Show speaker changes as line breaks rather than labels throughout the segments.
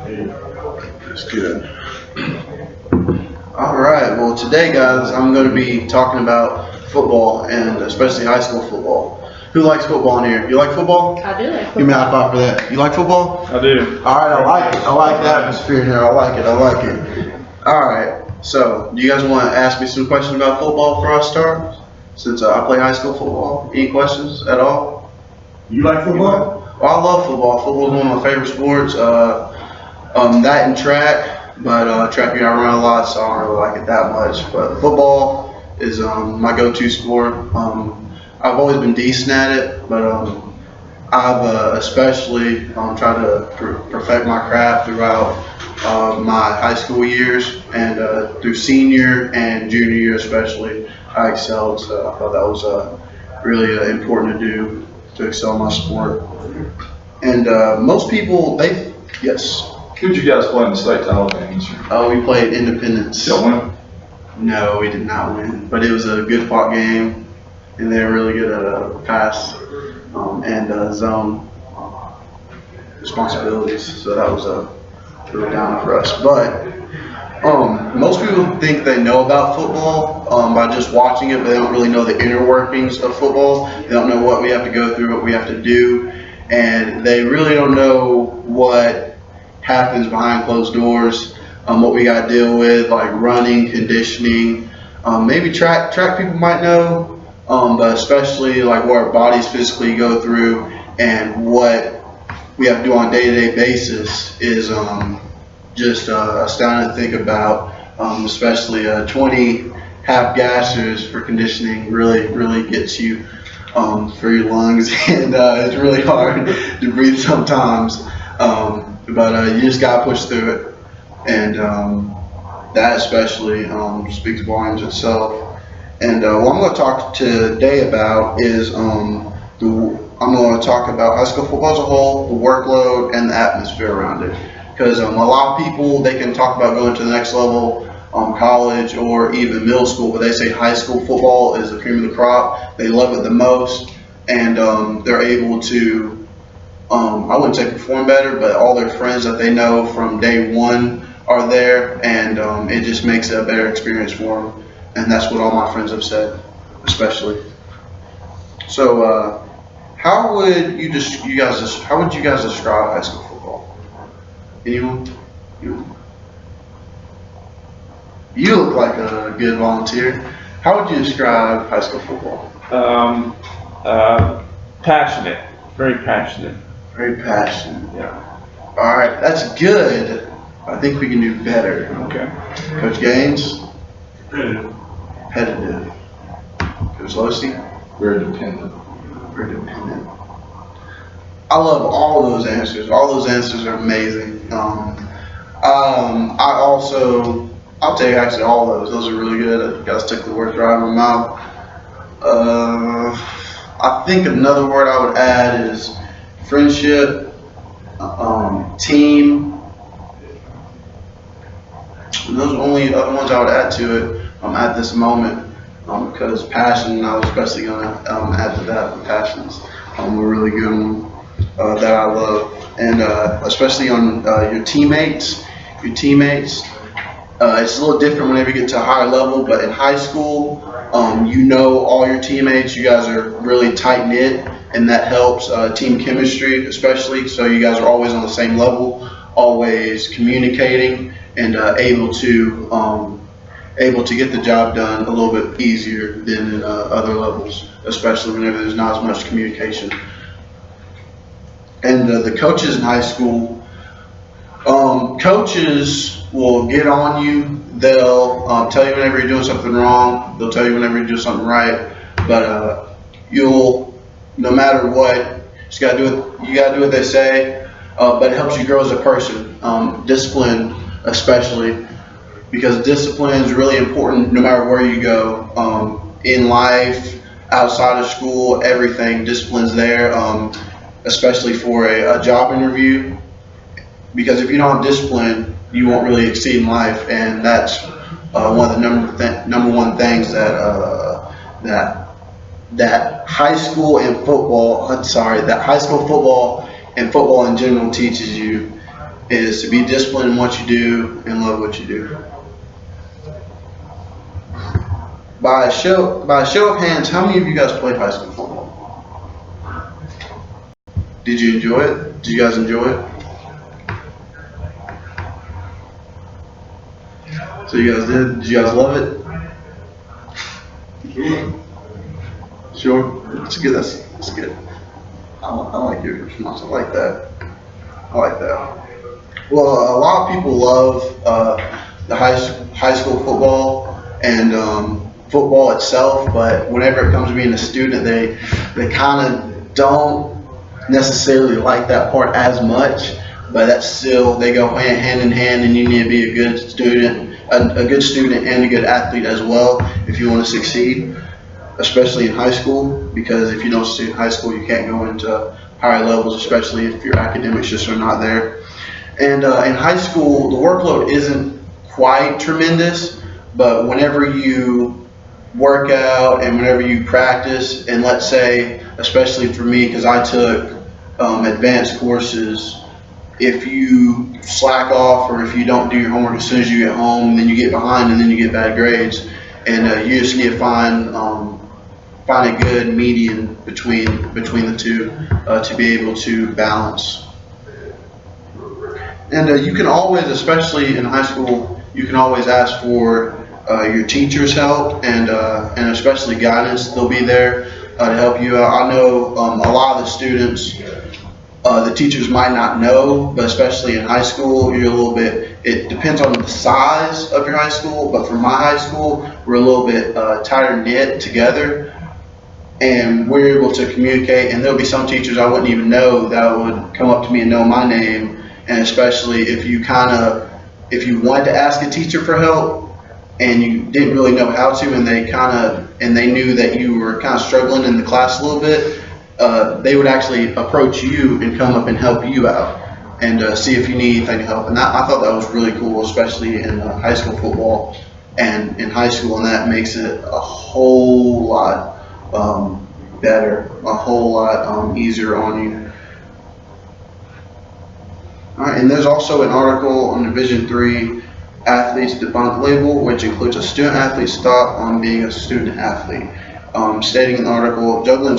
That's good. All right. Well, today, guys, I'm going to be talking about football and especially high school football. Who likes football in here? You like football?
I do like
Give me a high
football.
five for that. You like football?
I do.
All right. I like it. I like the atmosphere in here. I like it. I like it. All right. So, do you guys want to ask me some questions about football before I start? Since I play high school football. Any questions at all?
You like football?
Well, I love football. Football is one of my favorite sports. That and track, but track I run a lot, so I don't really like it that much. But football is my go-to sport. I've always been decent at it, but I've especially tried to perfect my craft throughout my high school years and through senior and junior year especially. I excelled, so I thought that was really important to do to excel in my sport. And most people, yes.
Who'd you guys play in the state title games?
We played Independence.
Y'all win?
No, we did not win, but it was a good fought game, and they were really good at pass and zone responsibilities. So that was a really down for us. But most people think they know about football by just watching it, but they don't really know the inner workings of football. They don't know what we have to go through, what we have to do, and they really don't know what happens behind closed doors, what we got to deal with, like running, conditioning, maybe track people might know, but especially like what our bodies physically go through and what we have to do on a day-to-day basis is just astounding to think about, especially 20 half gassers for conditioning really gets you for your lungs, and it's really hard to breathe sometimes. But you just gotta push through it, and that especially speaks volumes itself. And what I'm going to talk today about is I'm going to talk about high school football as a whole, the workload, and the atmosphere around it. Because a lot of people, they can talk about going to the next level, college or even middle school, but they say high school football is the cream of the crop. They love it the most, and they're able to I wouldn't say perform better, but all their friends that they know from day one are there, and it just makes it a better experience for them. And that's what all my friends have said, especially. So, how would you guys describe high school football? Anyone? You look like a good volunteer. How would you describe high school football?
Passionate, very passionate.
Very passionate.
Yeah.
All right, that's good. I think we can do better.
Okay.
Coach Gaines?
Competitive.
Competitive. Coach Losey?
Very dependent.
Very dependent. I love all those answers. All those answers are amazing. I'll take actually all those. Those are really good. You guys took the words right out of my mouth. I think another word I would add is friendship, team. And those are the only other ones I would add to it at this moment, because passion, I was especially going to add to that. The passions were really good one that I love, and especially on your teammates. It's a little different whenever you get to a higher level, but in high school, you know all your teammates. You guys are really tight knit, and that helps team chemistry, especially. So you guys are always on the same level, always communicating, and able to get the job done a little bit easier than in other levels, especially whenever there's not as much communication. And the coaches in high school, coaches will get on you. They'll tell you whenever you're doing something wrong. They'll tell you whenever you're doing something right. But you'll, no matter what, you gotta do what they say. But it helps you grow as a person. Discipline, especially, because discipline is really important no matter where you go. In life, outside of school, everything, discipline's there. Especially for a job interview. Because if you don't have discipline, you won't really exceed in life, and that's one of the number one things that high school and football. That high school football and football in general teaches you is to be disciplined in what you do and love what you do. By a show of hands, how many of you guys played high school football? Did you enjoy it? Did you guys enjoy it? So you guys did? Did you guys love it? Sure. That's good. That's good. I like your response. I like that. I like that. Well, a lot of people love the high school football and football itself, but whenever it comes to being a student, they kind of don't necessarily like that part as much. But that's still, they go hand in hand, and you need to be a good student, a good student and a good athlete as well if you want to succeed, especially in high school, because if you don't succeed in high school, you can't go into higher levels, especially if your academics just are not there. And in high school, the workload isn't quite tremendous, but whenever you work out and whenever you practice, and let's say, especially for me, because I took advanced courses, if you slack off or if you don't do your homework as soon as you get home, then you get behind and then you get bad grades, and you just need to find a good median between the two to be able to balance. And you can always, especially in high school, you can always ask for your teacher's help and especially guidance. They'll be there to help you out. I know a lot of the students, the teachers might not know, but especially in high school, you're a little bit, it depends on the size of your high school, but for my high school, we're a little bit tighter knit together, and we're able to communicate, and there'll be some teachers I wouldn't even know that would come up to me and know my name, and especially if you wanted to ask a teacher for help, and you didn't really know how to, and they knew that you were kind of struggling in the class a little bit, they would actually approach you and come up and help you out and see if you need anything to help. And I thought that was really cool, especially in high school football and in high school, and that makes it a whole lot better, a whole lot easier on you. All right, and there's also an article on Division III Athletes Debunk label, which includes a student athlete's thought on being a student athlete, stating in the article, juggling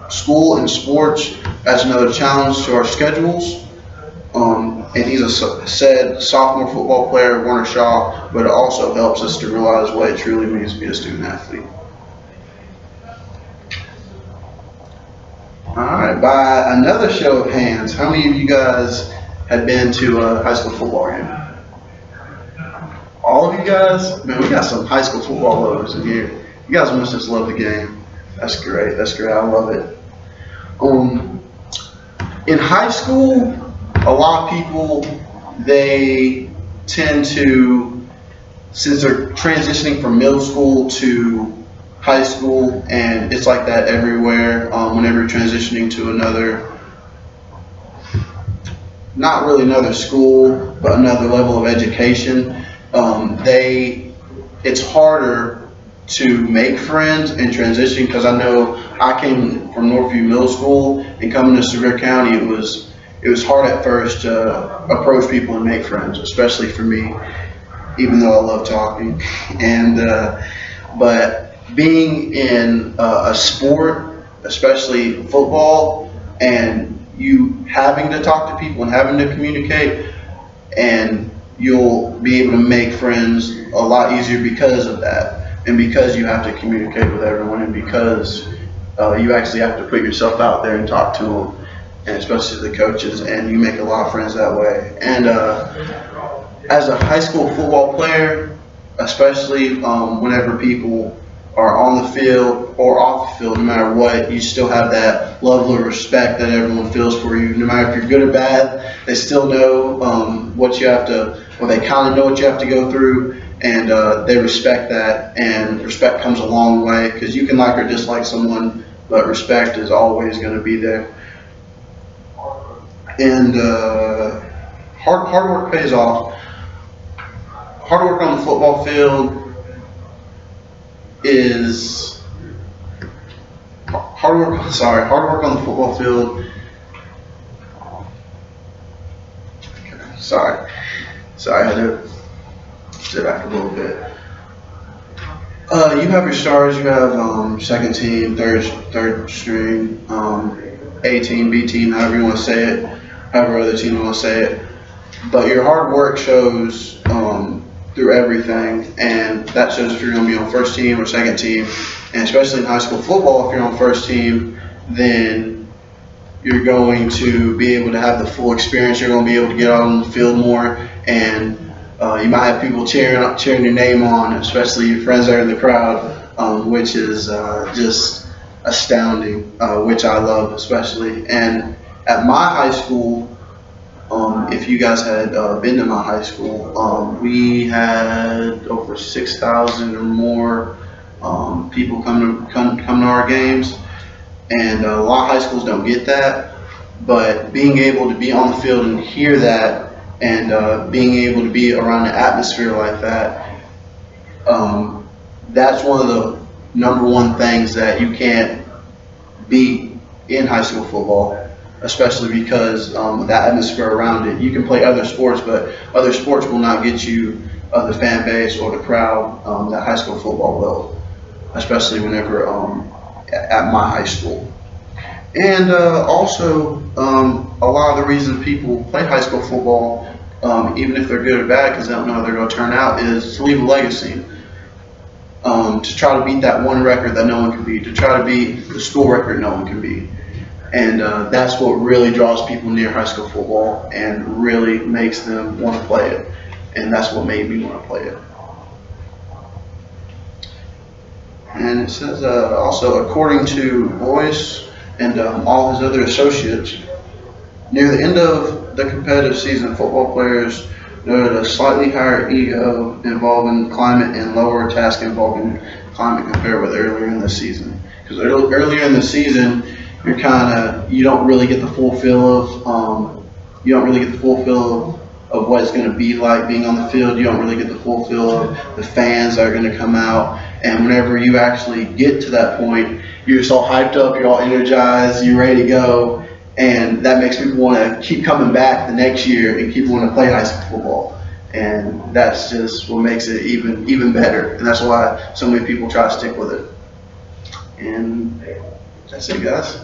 school and sports as another challenge to our schedules. And he's said sophomore football player, Warner Shaw, but it also helps us to realize what it truly means to be a student athlete. All right, by another show of hands, how many of you guys had been to a high school football game? All of you guys? Man, we got some high school football lovers in here. You guys must just love the game. That's great. That's great. I love it. In high school, a lot of people, they tend to, since they're transitioning from middle school to high school, and it's like that everywhere, whenever you're transitioning to another, not really another school, but another level of education, it's harder to make friends and transition, because I know I came from Northview Middle School, and coming to Sevier County, it was hard at first to approach people and make friends, especially for me, even though I love talking. And but being in a sport, especially football, and you having to talk to people and having to communicate, and you'll be able to make friends a lot easier because of that, and because you have to communicate with everyone, and because you actually have to put yourself out there and talk to them, and especially the coaches, and you make a lot of friends that way. And as a high school football player, especially whenever people are on the field or off the field, no matter what, you still have that level of respect that everyone feels for you. No matter if you're good or bad, they still know what you have to, or they kind of know what you have to go through, and they respect that, and respect comes a long way, because you can like or dislike someone, but respect is always going to be there. And hard work pays off. Hard work on the football field is hard work on the football field. Sorry, I had to sit back a little bit. You have your stars. You have second team, third string, A team, B team, however you want to say it, however other team you want to say it. But your hard work shows through everything, and that shows if you're going to be on first team or second team, and especially in high school football, if you're on first team, then you're going to be able to have the full experience. You're going to be able to get out on the field more, and you might have people cheering your name on, especially your friends that are in the crowd, which is just astounding, which I love especially. And at my high school, if you guys had been to my high school, we had over 6,000 or more people come to our games, and a lot of high schools don't get that. But being able to be on the field and hear that, and being able to be around an atmosphere like that, that's one of the number one things that you can't beat in high school football, especially because that atmosphere around it. You can play other sports, but other sports will not get you the fan base or the crowd that high school football will, especially whenever at my high school. And also, a lot of the reasons people play high school football, even if they're good or bad, because they don't know how they're going to turn out, is to leave a legacy. To try to beat that one record that no one can beat, to try to beat the school record no one can beat. And that's what really draws people near high school football and really makes them want to play it. And that's what made me want to play it. And it says also, according to Boyce and all his other associates, near the end of the competitive season, football players noted a slightly higher ego involving climate and lower task involving climate compared with earlier in the season. Because earlier in the season, you don't really get the full feel of what it's going to be like being on the field. You don't really get the full feel of the fans that are going to come out. And whenever you actually get to that point, you're just all hyped up, you're all energized, you're ready to go. And that makes people want to keep coming back the next year and keep wanting to play high school football. And that's just what makes it even better. And that's why so many people try to stick with it. And that's it, guys.